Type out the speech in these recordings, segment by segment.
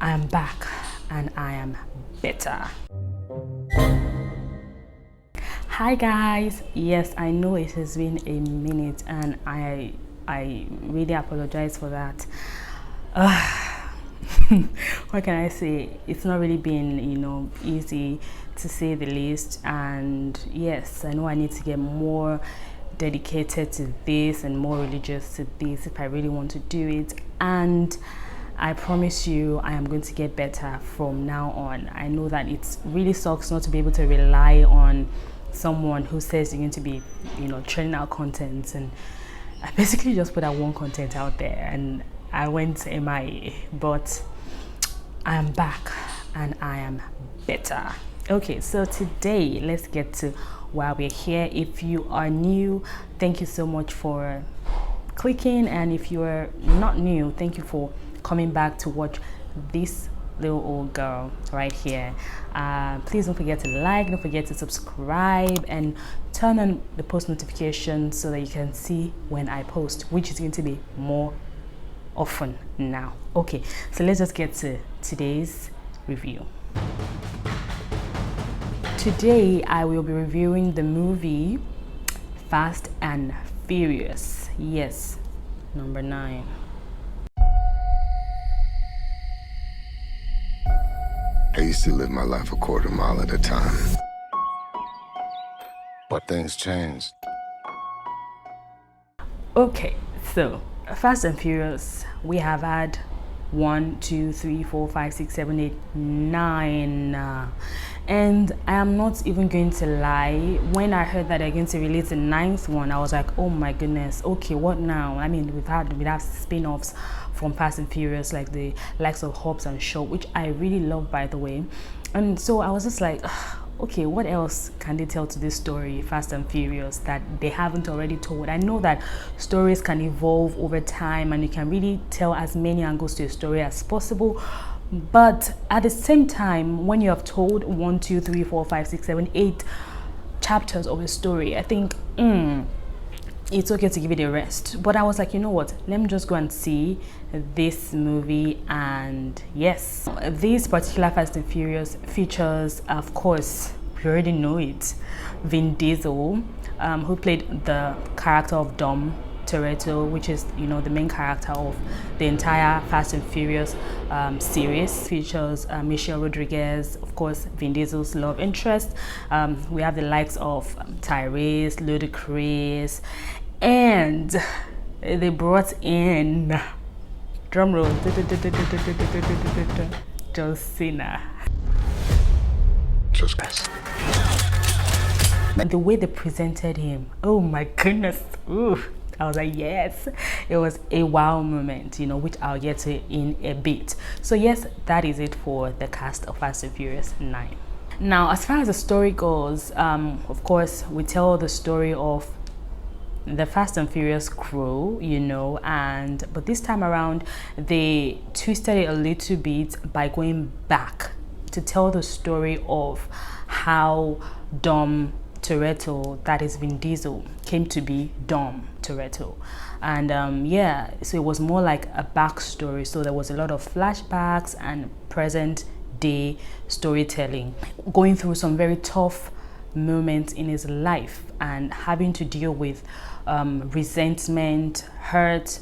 I am back and I am better. Hi guys, yes, I know it has been a minute and I really apologize for that. What can I say? It's not really been easy to say the least, and yes, I know I need to get more dedicated to this and more religious to this if I really want to do it, and I promise you I am going to get better from now on. I know that it really sucks not to be able to rely on someone who says you're going to be churning out content, and I basically just put that one content out there and I went MIA, but I am back and I am better. Okay, so today let's get to why we're here. If you are new, thank you so much for clicking, and if you are not new, thank you for coming back to watch this little old girl right here. Please don't forget to like, don't forget to subscribe, and turn on the post notifications so that you can see when I post, which is going to be more often now. Okay, so let's just get to today's review. Today I will be reviewing the movie Fast and Furious. Yes, number 9. I used to live my life a quarter mile at a time. But things changed. Okay, so Fast and Furious, we have had 1, 2, 3, 4, 5, 6, 7, 8, 9. And I am not even going to lie, when I heard that they're going to release the 9th one, I was like, oh my goodness, okay, what now? I mean, we have spin-offs from Fast and Furious, like the likes of Hobbs and Shaw, which I really love, by the way. And so I was just like, okay, what else can they tell to this story, Fast and Furious, that they haven't already told? I know that stories can evolve over time and you can really tell as many angles to a story as possible, but at the same time, when you have told 1, 2, 3, 4, 5, 6, 7, 8 chapters of a story, I think it's okay to give it a rest. But I was like, you know what, let me just go and see this movie. And yes, this particular Fast and Furious features, of course, we already know it, Vin Diesel, who played the character of Dom Toretto, which is the main character of the entire Fast and Furious series. Features Michelle Rodriguez, of course, Vin Diesel's love interest. We have the likes of Tyrese, Ludacris, and they brought in, drumroll, John Cena. Just best. And the way they presented him, oh my goodness, ooh, I was like, yes, it was a wow moment, which I'll get to in a bit. So yes, that is it for the cast of Fast and Furious 9. Now, as far as the story goes, of course, we tell the story of the Fast and Furious crew, but this time around, they twisted it a little bit by going back to tell the story of how Dom Toretto, that is Vin Diesel, came to be Dom Toretto. And yeah, so it was more like a backstory. So there was a lot of flashbacks and present day storytelling, going through some very tough moments in his life and having to deal with resentment, hurt,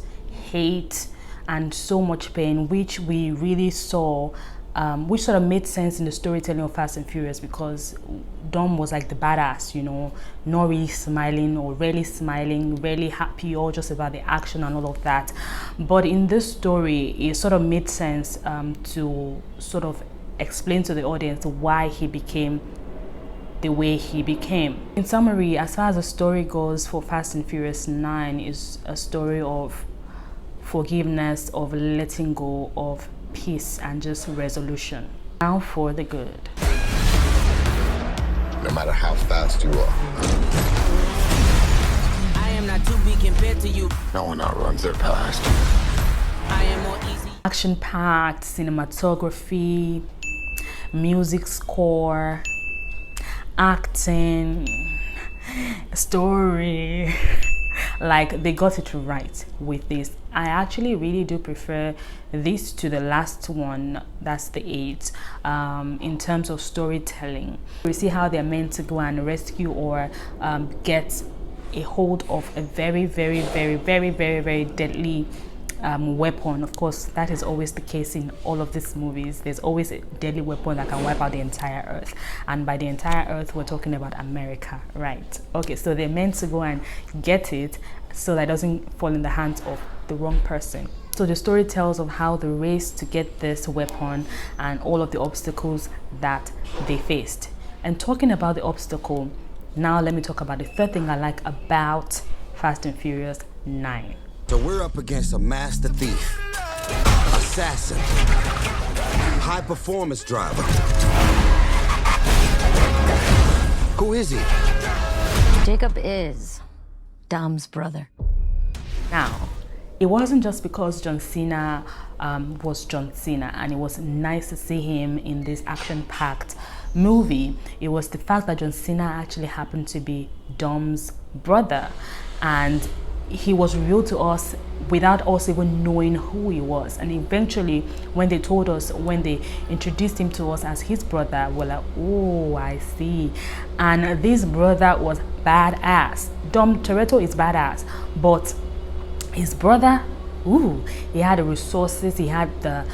hate, and so much pain, which we really saw, which sort of made sense in the storytelling of Fast and Furious, because Dom was like the badass, not really smiling or rarely smiling, rarely happy, or just about the action and all of that. But in this story, it sort of made sense to sort of explain to the audience why he became the way he became. In summary, as far as the story goes for Fast and Furious 9, is a story of forgiveness, of letting go, of peace, and just resolution. Now for the good. No matter how fast you are, I am not to be compared to you. no one outruns their past. I am more easy. Action-packed cinematography, music score, acting, story, like they got it right with this. I actually really do prefer this to the last one, that's the 8, in terms of storytelling. We see how they're meant to go and rescue or get a hold of a very deadly weapon. Of course, that is always the case in all of these movies. There's always a deadly weapon that can wipe out the entire earth, and by the entire earth we're talking about America, right? Okay, so they're meant to go and get it so that it doesn't fall in the hands of the wrong person. So the story tells of how the race to get this weapon and all of the obstacles that they faced. And talking about the obstacle, now let me talk about the third thing I like about Fast and Furious 9. So we're up against a master thief, assassin, high performance driver. Who is he? Jacob is Dom's brother. Now, it wasn't just because John Cena was John Cena and it was nice to see him in this action-packed movie. It was the fact that John Cena actually happened to be Dom's brother, and he was revealed to us without us even knowing who he was. And eventually, when they told us, when they introduced him to us as his brother, we're like, oh, I see. And this brother was badass. Dom Toretto is badass, but his brother, ooh, he had the resources, he had the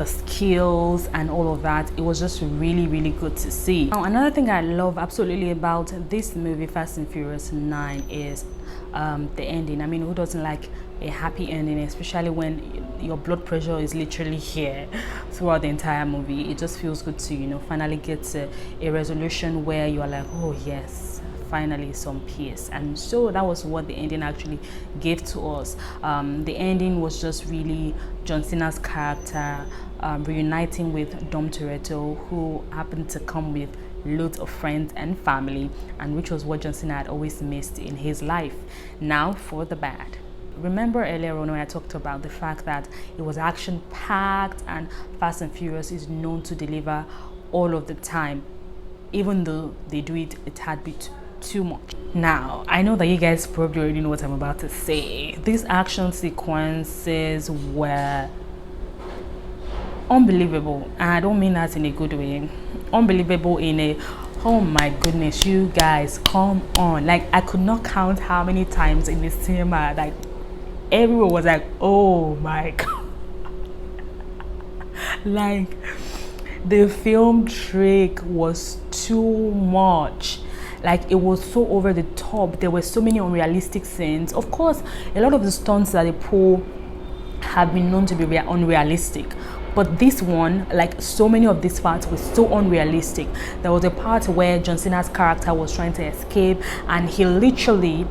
skills and all of that. It was just really good to see. Now, another thing I love absolutely about this movie, Fast and Furious 9, is the ending. I mean, who doesn't like a happy ending, especially when your blood pressure is literally here throughout the entire movie? It just feels good to, you know, finally get to a resolution where you are like, oh yes, finally some peace. And so that was what the ending actually gave to us. The ending was just really John Cena's character reuniting with Dom Toretto, who happened to come with loads of friends and family, and which was what John Cena had always missed in his life. Now for the bad. Remember earlier on when I talked about the fact that it was action-packed and Fast and Furious is known to deliver all of the time, even though they do it a tad bit too much. Now, I know that you guys probably already know what I'm about to say. These action sequences were unbelievable, and I don't mean that in a good way. Unbelievable in a, oh my goodness, you guys, come on. Like, I could not count how many times in the cinema, like, everyone was like, oh my god. Like, the film trick was too much. Like, it was so over the top. There were so many unrealistic scenes. Of course, a lot of the stunts that they pull have been known to be unrealistic, but this one, like so many of these parts, were so unrealistic. There was a part where John Cena's character was trying to escape, and he literally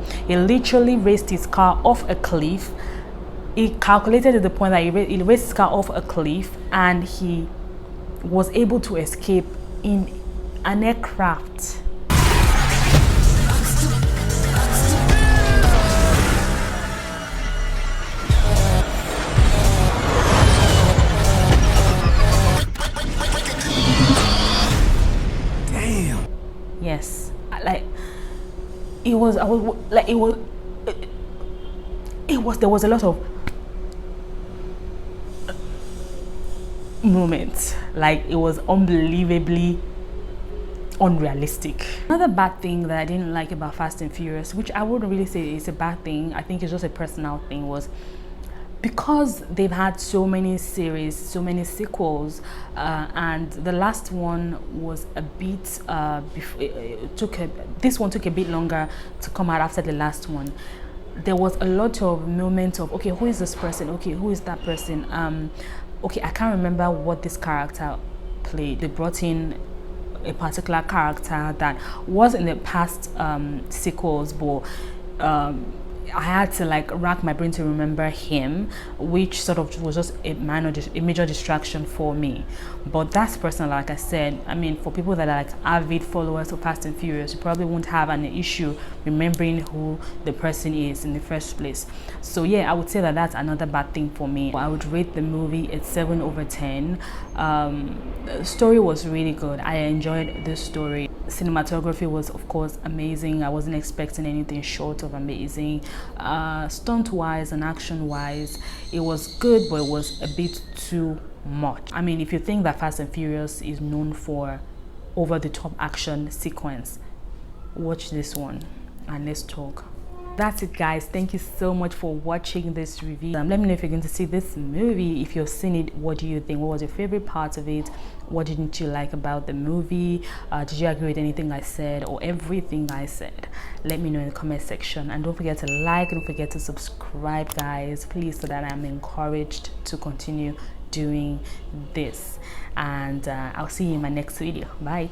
raised his car off a cliff. He calculated at the point that he raised his car off a cliff, and he was able to escape in an aircraft. Yes, like it was. There was a lot of moments. Like, it was unbelievably unrealistic. Another bad thing that I didn't like about Fast and Furious, which I wouldn't really say is a bad thing, I think it's just a personal thing, was because they've had so many series, so many sequels, and the last one was a bit this one took a bit longer to come out after the last one. There was a lot of moments of, okay, who is this person? Okay, who is that person? Okay, I can't remember what this character played. They brought in a particular character that was in the past sequels, but I had to like rack my brain to remember him, which sort of was just a major distraction for me. But that's personal. Like I said, I mean, for people that are like avid followers of Fast and Furious, you probably won't have an issue remembering who the person is in the first place. So yeah, I would say that that's another bad thing for me. I would rate the movie at 7/10. The story was really good. I enjoyed the story. Cinematography was of course amazing. I wasn't expecting anything short of amazing. Stunt wise and action wise, it was good, but it was a bit too much. I mean, if you think that Fast and Furious is known for over the top action sequence, watch this one and let's talk. That's it, guys. Thank you so much for watching this review. Let me know if you're going to see this movie. If you've seen it, what do you think? What was your favorite part of it? What didn't you like about the movie? Did you agree with anything I said or everything I said? Let me know in the comment section, and don't forget to like, don't forget to subscribe, guys, please, so that I'm encouraged to continue doing this. And I'll see you in my next video. Bye.